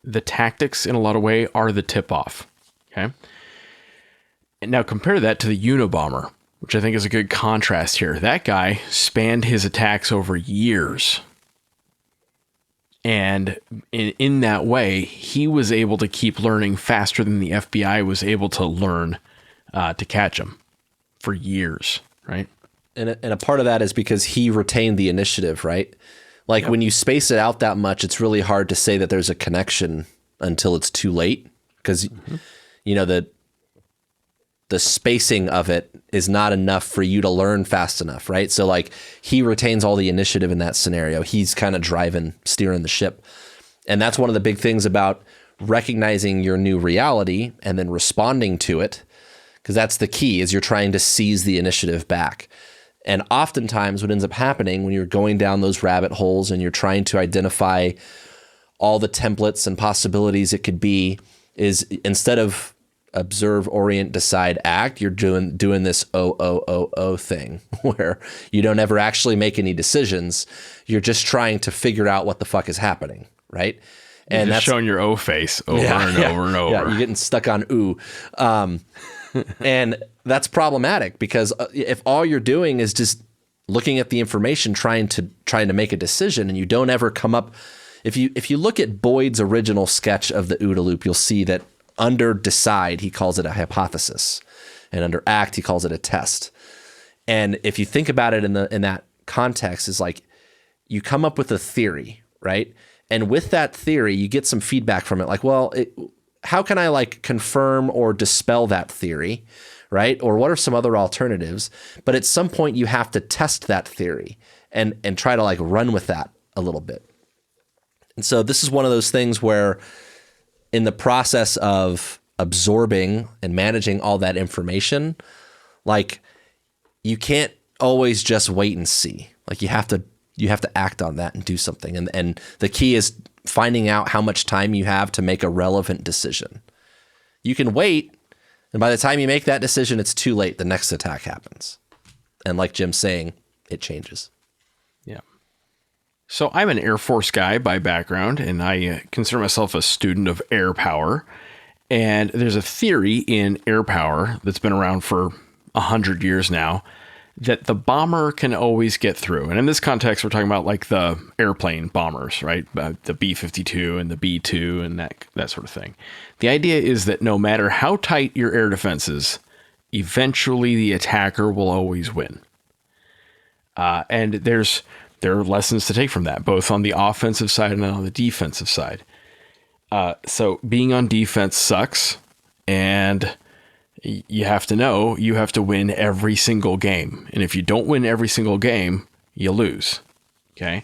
the tactics in a lot of ways are the tip-off. Okay. And now compare that to the Unabomber, which I think is a good contrast here. That guy spanned his attacks over years. And in that way, he was able to keep learning faster than the FBI was able to learn to catch him for years, right? And a part of that is because he retained the initiative, right? Like when you space it out that much, it's really hard to say that there's a connection until it's too late, because you know the spacing of it is not enough for you to learn fast enough, right? So like he retains all the initiative in that scenario. He's kind of steering the ship. And that's one of the big things about recognizing your new reality and then responding to it, because that's the key, is you're trying to seize the initiative back. And oftentimes what ends up happening when you're going down those rabbit holes and you're trying to identify all the templates and possibilities it could be, is instead of observe, orient, decide, act, you're doing this thing where you don't ever actually make any decisions. You're just trying to figure out what the fuck is happening, right? And that's showing your O face over and over. Yeah, you're getting stuck on ooh. And that's problematic, because if all you're doing is just looking at the information, trying to make a decision, and you don't ever come up. If you look at Boyd's original sketch of the OODA loop, you'll see that under decide, he calls it a hypothesis, and under act, he calls it a test. And if you think about it in that context, is like you come up with a theory, right? And with that theory, you get some feedback from it, like, well, how can I like confirm or dispel that theory, right? Or what are some other alternatives? But at some point, you have to test that theory and try to like run with that a little bit. And so this is one of those things where, in the process of absorbing and managing all that information, like you can't always just wait and see. Like you have to act on that and do something. And the key is finding out how much time you have to make a relevant decision. You can wait, and by the time you make that decision, it's too late. The next attack happens. And like Jim's saying, it changes. Yeah. So I'm an Air Force guy by background, and I consider myself a student of air power. And there's a theory in air power that's been around for 100 years now, that the bomber can always get through. And in this context, we're talking about like the airplane bombers, right? The B-52 and the B-2 and that sort of thing. The idea is that no matter how tight your air defense is, eventually the attacker will always win. And there are lessons to take from that, both on the offensive side and on the defensive side. So being on defense sucks, and you have to know you have to win every single game. And if you don't win every single game, you lose. Okay.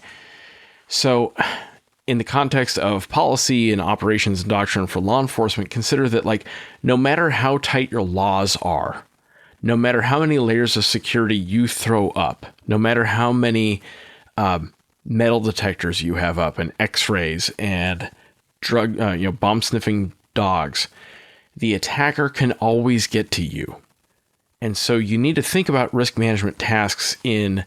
So in the context of policy and operations and doctrine for law enforcement, consider that like, no matter how tight your laws are, no matter how many layers of security you throw up, no matter how many metal detectors you have up and x-rays and drug, bomb sniffing dogs, the attacker can always get to you. And so you need to think about risk management tasks in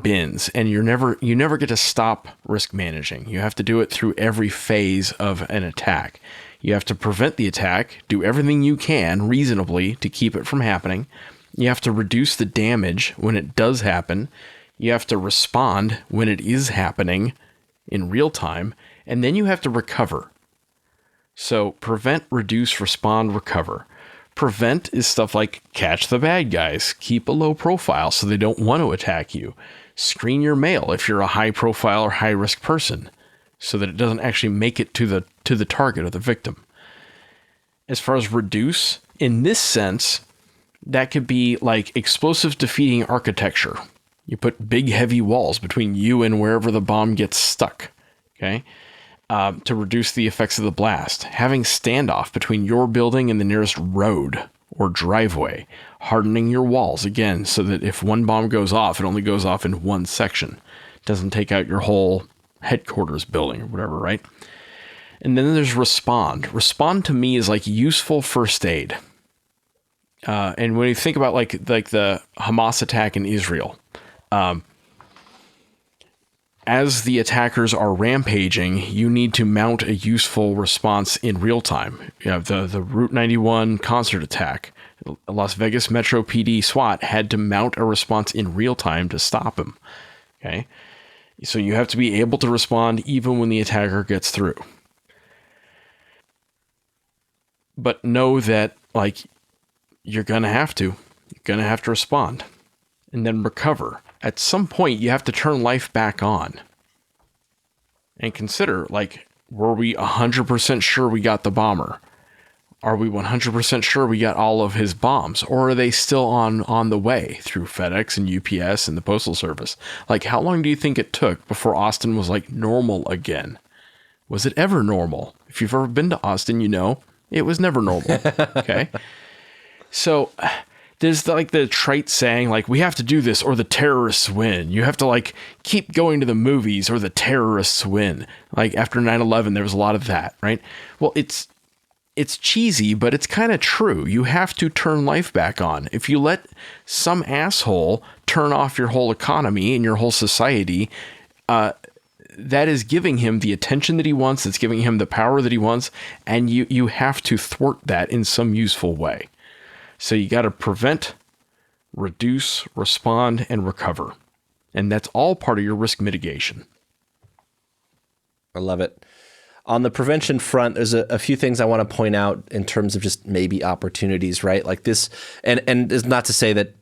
bins, and you never get to stop risk managing. You have to do it through every phase of an attack. You have to prevent the attack, do everything you can reasonably to keep it from happening. You have to reduce the damage when it does happen. You have to respond when it is happening in real time, and then you have to recover. So prevent, reduce, respond, recover. Prevent is stuff like catch the bad guys, keep a low profile so they don't want to attack you. Screen your mail if you're a high profile or high risk person so that it doesn't actually make it to the target or the victim. As far as reduce, in this sense, that could be like explosive defeating architecture. You put big heavy walls between you and wherever the bomb gets stuck. Okay. To reduce the effects of the blast, having standoff between your building and the nearest road or driveway, hardening your walls again so that if one bomb goes off, it only goes off in one section. It doesn't take out your whole headquarters building or whatever, right? And then there's respond. Respond to me is like useful first aid. And when you think about like the Hamas attack in Israel, as the attackers are rampaging, you need to mount a useful response in real time. You have the Route 91 concert attack. Las Vegas Metro PD SWAT had to mount a response in real time to stop him. Okay. So you have to be able to respond even when the attacker gets through. But know that, like, you're going to have to respond and then recover. At some point, you have to turn life back on and consider, like, were we 100% sure we got the bomber? Are we 100% sure we got all of his bombs? Or are they still on the way through FedEx and UPS and the Postal Service? Like, how long do you think it took before Austin was, like, normal again? Was it ever normal? If you've ever been to Austin, you know it was never normal. Okay? So there's, like, the trite saying, like, we have to do this or the terrorists win. You have to, like, keep going to the movies or the terrorists win. Like, after 9/11, there was a lot of that, right? Well, it's cheesy, but it's kind of true. You have to turn life back on. If you let some asshole turn off your whole economy and your whole society, that is giving him the attention that he wants. It's giving him the power that he wants. And you have to thwart that in some useful way. So you got to prevent, reduce, respond, and recover. And that's all part of your risk mitigation. I love it. On the prevention front, there's a few things I want to point out in terms of just maybe opportunities, right? Like this, and it's not to say that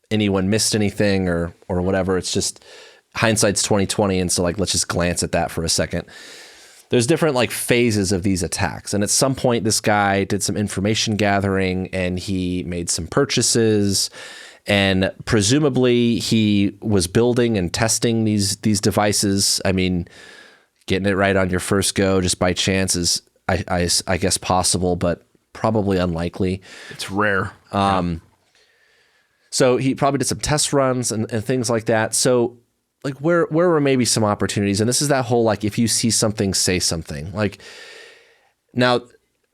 anyone missed anything or whatever. It's just hindsight's 2020, and so, like, let's just glance at that for a second. There's different, like, phases of these attacks, and at some point, this guy did some information gathering, and he made some purchases, and presumably he was building and testing these devices. I mean, getting it right on your first go just by chance is, I guess, possible, but probably unlikely. It's rare. So he probably did some test runs and things like that. So, like, where were maybe some opportunities? And this is that whole, like, if you see something, say something. Like, now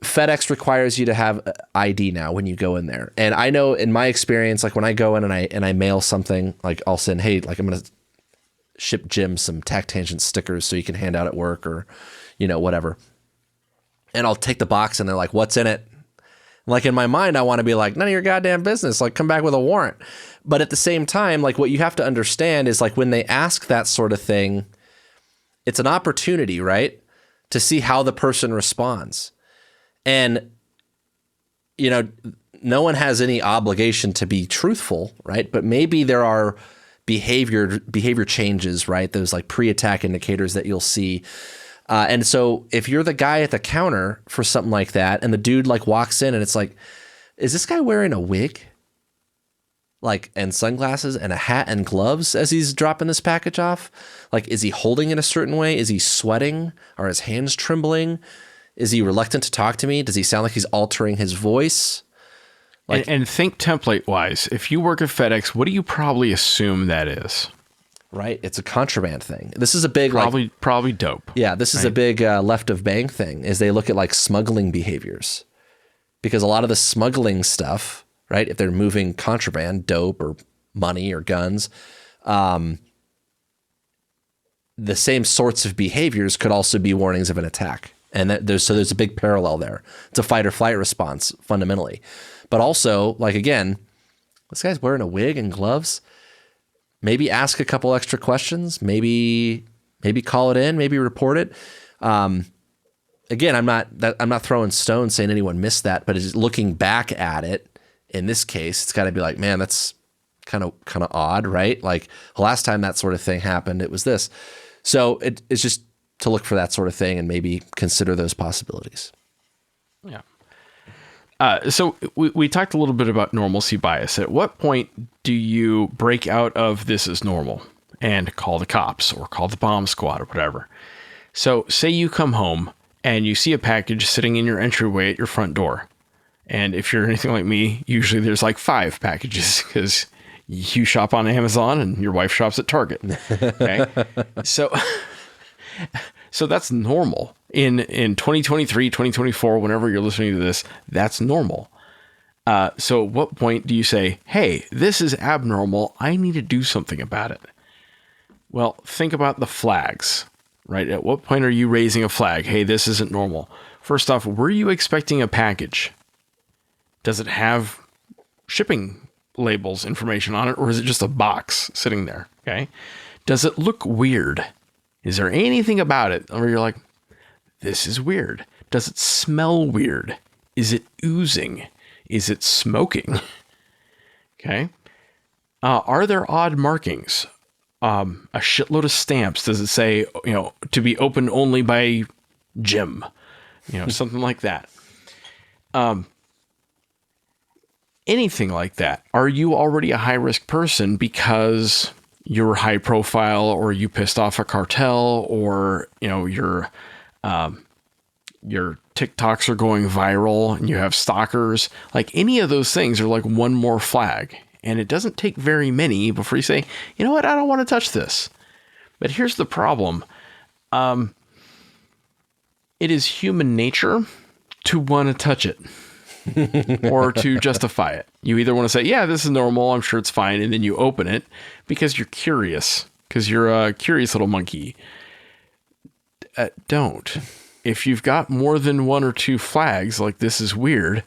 FedEx requires you to have ID now when you go in there. And I know in my experience, like, when I go in and I mail something, like, I'll send, hey, like, I'm going to ship Jim some Tac Tangent stickers so you can hand out at work or, you know, whatever. And I'll take the box and they're like, what's in it? Like, in my mind, I want to be like, none of your goddamn business. Like, come back with a warrant. But at the same time, like, what you have to understand is, like, when they ask that sort of thing, it's an opportunity, right, to see how the person responds. And, you know, no one has any obligation to be truthful, right? But maybe there are behavior changes, right? Those, like, pre-attack indicators that you'll see. And so if you're the guy at the counter for something like that, and the dude, like, walks in and it's like, is this guy wearing a wig? Like, and sunglasses and a hat and gloves as he's dropping this package off? Like, is he holding it a certain way? Is he sweating? Are his hands trembling? Is he reluctant to talk to me? Does he sound like he's altering his voice? Like, and think template wise. If you work at FedEx, what do you probably assume that is? Right. It's a contraband thing. This is a big, probably dope. Yeah. This is a big left of bank thing, is they look at, like, smuggling behaviors, because a lot of the smuggling stuff, right, if they're moving contraband, dope or money or guns, the same sorts of behaviors could also be warnings of an attack. And there's a big parallel there. It's a fight or flight response fundamentally. But also, like, again, this guy's wearing a wig and gloves. Maybe ask a couple extra questions. Maybe call it in. Maybe report it. Again, I'm not throwing stones saying anyone missed that, but just looking back at it, in this case, it's got to be like, man, that's kind of odd, right? Like, the last time that sort of thing happened, it was this. So it's just to look for that sort of thing and maybe consider those possibilities. Yeah. So we talked a little bit about normalcy bias. At what point do you break out of this is normal and call the cops or call the bomb squad or whatever? So say you come home and you see a package sitting in your entryway at your front door. And if you're anything like me, usually there's like 5 packages because you shop on Amazon and your wife shops at Target. Okay. So that's normal. In 2023, 2024, whenever you're listening to this, that's normal. So at what point do you say, hey, this is abnormal. I need to do something about it? Well, think about the flags, right? At what point are you raising a flag? Hey, this isn't normal. First off, were you expecting a package? Does it have shipping labels information on it, or is it just a box sitting there? Okay. Does it look weird? Is there anything about it where you're like, this is weird? Does it smell weird? Is it oozing? Is it smoking? Okay. Are there odd markings? A shitload of stamps. Does it say, to be opened only by Jim? Something like that. Anything like that. Are you already a high-risk person because you're high profile, or you pissed off a cartel, or, your TikToks are going viral and you have stalkers? Like, any of those things are like one more flag. And it doesn't take very many before you say, you know what, I don't want to touch this. But here's the problem. It is human nature to want to touch it or to justify it. You either want to say, yeah, this is normal, I'm sure it's fine. And then you open it because you're curious, because you're a curious little monkey. Don't. If you've got more than one or two flags, like this is weird,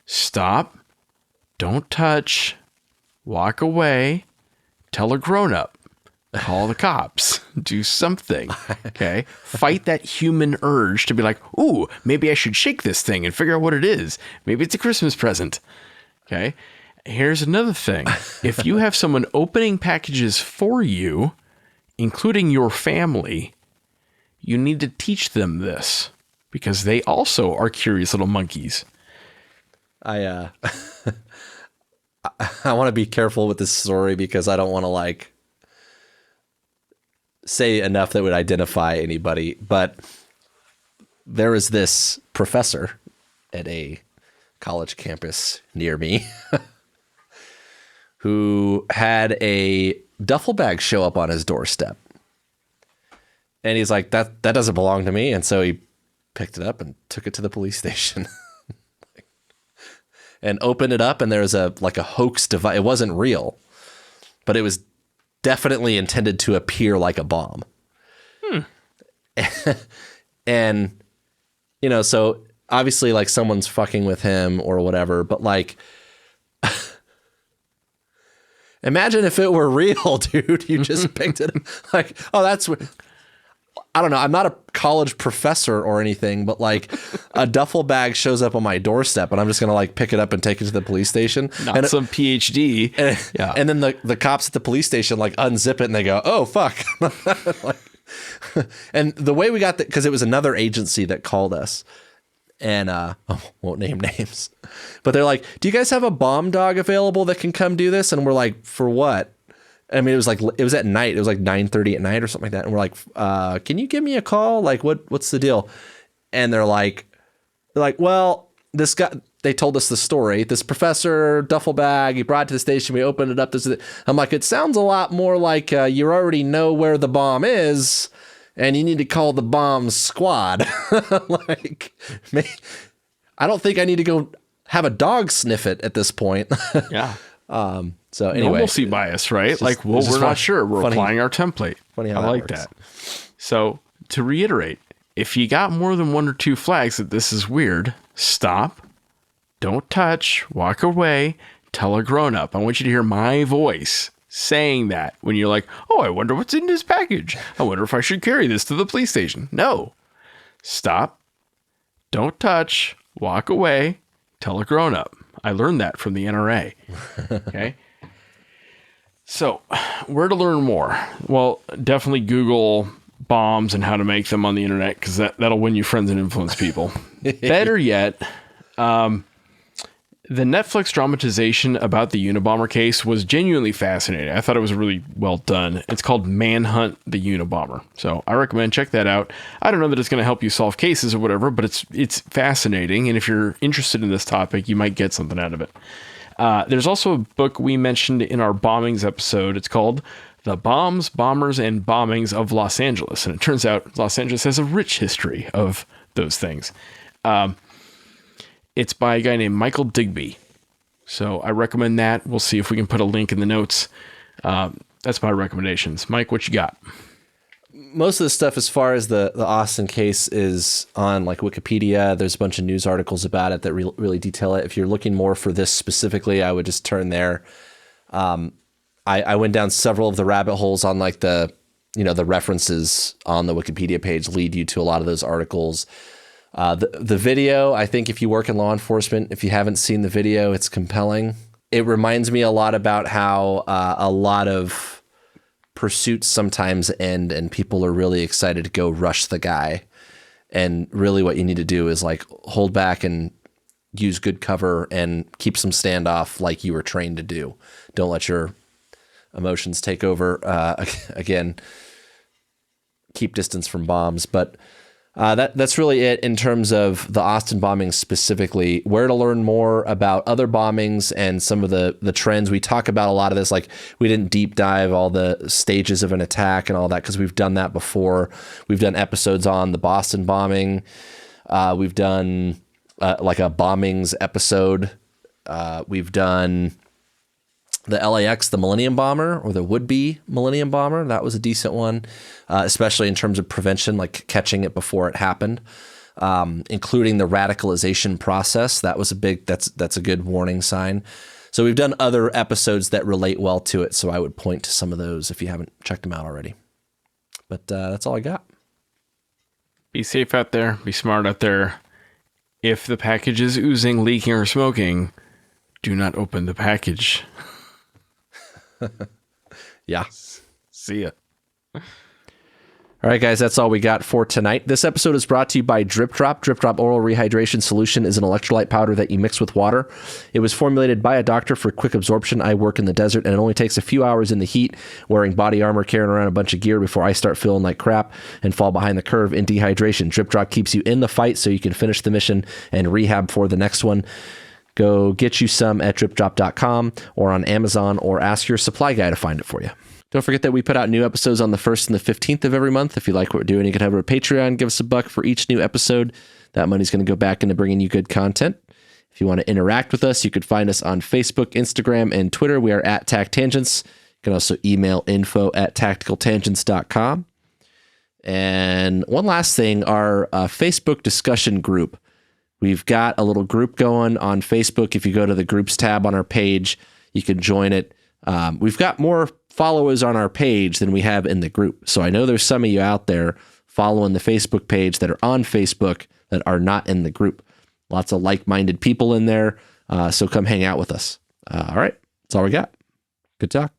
stop, don't touch, walk away, tell a grown-up, call the cops, do something, okay? Fight that human urge to be like, ooh, maybe I should shake this thing and figure out what it is. Maybe it's a Christmas present, okay? Here's another thing. If you have someone opening packages for you, including your family, you need to teach them this, because they also are curious little monkeys. I want to be careful with this story because I don't want to say enough that would identify anybody, but there was this professor at a college campus near me who had a duffel bag show up on his doorstep. And he's like, that doesn't belong to me. And so he picked it up and took it to the police station. And opened it up, and there was a hoax device. It wasn't real, but it was definitely intended to appear like a bomb. And, so obviously someone's fucking with him or whatever, but imagine if it were real, dude. You just picked it up. Oh, that's what. I don't know. I'm not a college professor or anything, but a duffel bag shows up on my doorstep and I'm just going to pick it up and take it to the police station. Not some PhD. Yeah. And then the cops at the police station unzip it and they go, oh, fuck. And the way we got that, because it was another agency that called us, and I won't name names, but they're like, do you guys have a bomb dog available that can come do this? And we're like, for what? I mean, it was at night. It was 9:30 at night or something like that. And we're like, can you give me a call? What's the deal? And they're like, well, this guy, they told us the story. This professor, duffel bag, he brought it to the station. We opened it up. I'm like, it sounds a lot more like you already know where the bomb is and you need to call the bomb squad. I don't think I need to go have a dog sniff it at this point. Yeah. So anyway, normalcy bias, right? We're not sure. We're applying our template. Funny how I like that. So to reiterate, if you got more than one or two flags that this is weird, stop, don't touch, walk away, tell a grown-up. I want you to hear my voice saying that when you're like, oh, I wonder what's in this package. I wonder if I should carry this to the police station. No. Stop, don't touch, walk away, tell a grown-up. I learned that from the NRA. Okay. So, where to learn more? Well, definitely Google bombs and how to make them on the internet, because that'll win you friends and influence people. Better yet, the Netflix dramatization about the Unabomber case was genuinely fascinating. I thought it was really well done. It's called Manhunt the Unabomber. So I recommend check that out. I don't know that it's going to help you solve cases or whatever, but it's fascinating. And if you're interested in this topic, you might get something out of it. There's also a book we mentioned in our bombings episode. It's called The Bombs, Bombers, and Bombings of Los Angeles. And it turns out Los Angeles has a rich history of those things. It's by a guy named Michael Digby. So I recommend that. We'll see if we can put a link in the notes. That's my recommendations. Mike, what you got? most of the stuff as far as the Austin case is on like Wikipedia. There's a bunch of news articles about it that really detail it. If you're looking more for this specifically, I would just turn there. I went down several of the rabbit holes on like the references on the Wikipedia page lead you to a lot of those articles. The video, I think if you work in law enforcement, if you haven't seen the video, it's compelling. It reminds me a lot about how a lot of pursuits sometimes end and people are really excited to go rush the guy. And really what you need to do is like hold back and use good cover and keep some standoff like you were trained to do. Don't let your emotions take over. Again, keep distance from bombs. But that's really it in terms of the Austin bombing specifically. Where to learn more about other bombings and some of the trends. We talk about a lot of this, like we didn't deep dive all the stages of an attack and all that because we've done that before. We've done episodes on the Boston bombing. We've done like a bombings episode. We've done the LAX, the Millennium Bomber, or the would-be Millennium Bomber. That was a decent one, especially in terms of prevention, like catching it before it happened, including the radicalization process. That was that's a good warning sign. So we've done other episodes that relate well to it, so I would point to some of those if you haven't checked them out already. But that's all I got. Be safe out there. Be smart out there. If the package is oozing, leaking, or smoking, do not open the package. Yeah. See ya. All right, guys, that's all we got for tonight. This episode is brought to you by Drip Drop. Drip Drop Oral Rehydration Solution is an electrolyte powder that you mix with water. It was formulated by a doctor for quick absorption. I work in the desert, and it only takes a few hours in the heat, wearing body armor, carrying around a bunch of gear before I start feeling like crap and fall behind the curve in dehydration. Drip Drop keeps you in the fight so you can finish the mission and rehab for the next one. Go get you some at dripdrop.com or on Amazon, or ask your supply guy to find it for you. Don't forget that we put out new episodes on the 1st and the 15th of every month. If you like what we're doing, you can head over to Patreon, give us $1 for each new episode. That money's going to go back into bringing you good content. If you want to interact with us, you could find us on Facebook, Instagram, and Twitter. We are at TacTangents. You can also email info@tacticaltangents.com. And one last thing, our Facebook discussion group. We've got a little group going on Facebook. If you go to the groups tab on our page, you can join it. We've got more followers on our page than we have in the group. So I know there's some of you out there following the Facebook page that are on Facebook that are not in the group. Lots of like-minded people in there. So come hang out with us. All right. That's all we got. Good talk.